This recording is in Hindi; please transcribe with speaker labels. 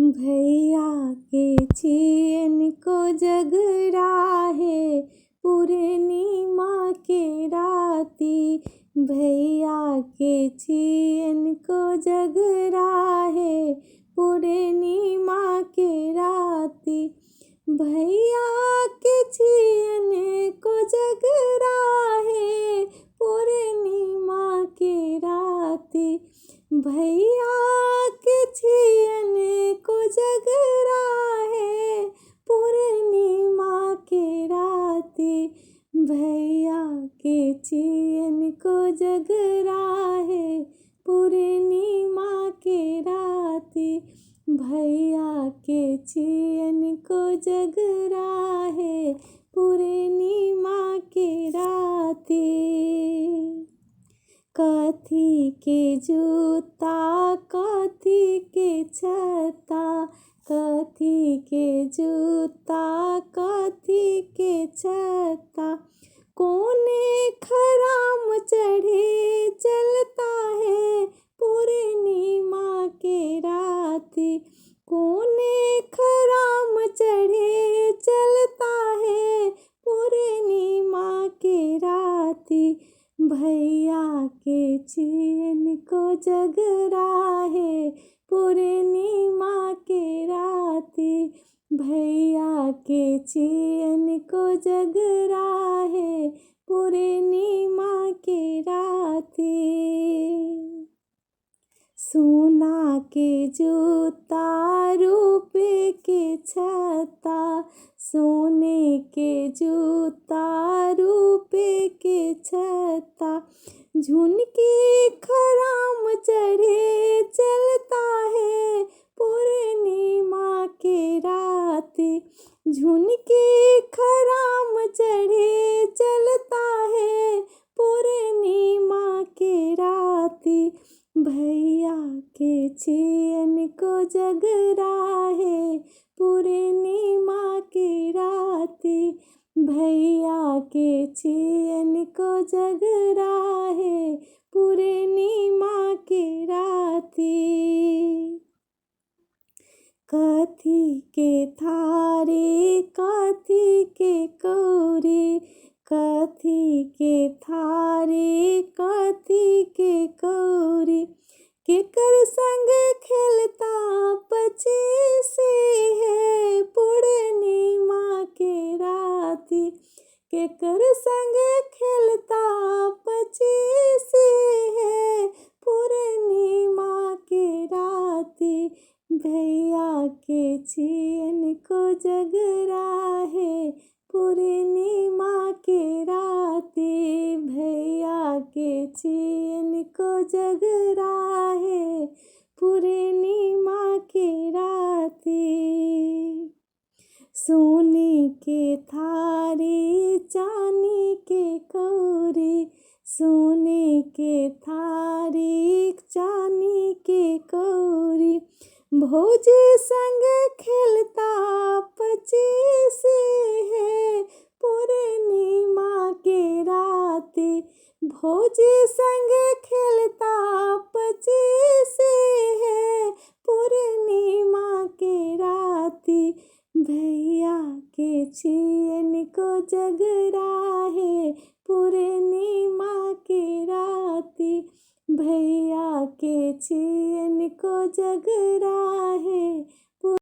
Speaker 1: भैया के छियन को जगराहे पूर्णिमा के राती। भैया के छियन को जगराहे पूर्णिमा के राती। भैया के छियन को जगराहे पूर्णिमा के राती। भैया के छियन को जगराहे पूर्णिमा के राती। भैया के छियन को जगराहे पूर्णिमा के राती। भैया के छियन को जगराहे पूर्णिमा के राती। कथी के जूता कथी के छत्ता, कथी के जूता कथी के छत्ता। कोने खराम चढ़े चलता है पूर्णिमा के राती। कोने खराम चढ़े चलता है पूर्णिमा के राती। भैया के छियन को जगराहे पूर्णिमा के राती। भैया के छियन को जगराहे पूर्णिमा के राती। सोना के जूता रुपए के छत्ता, सोने के जूता रुपए के छत्ता। झुनके खराम चढ़े चलता है पूर्णिमा के राती। झुनके खराम चढ़े चलता है पूर्णिमा के राती। भैया के छियन को जगराहे पूर्णिमा के राती। भैया के छियन को जगराहे पूर्णिमा के राती। कथी के थारी कथी के कौरी, कथी के थारी कथी के कौरी। केकर संग खेलता पचीसी है पूर्णिमा के राती। केकर संग खेलता पचीसी है पूर्णिमा के राती। भैया के छियन को जगराहे पूर्णिमा के राती। भैया के छियन को जगराहे पूर्णिमा के राती। सोने के थारी चांदी के कौरी, सोने के थारी चांदी के कौरी। भौजी संग खेलता पचीसी है पूर्णिमा के राती। भौजी संग खेलता पचीसी है पूर्णिमा के राती। भैया के छियन को जगराहे पूर्णिमा के राती। भैया के छियन को जगराहे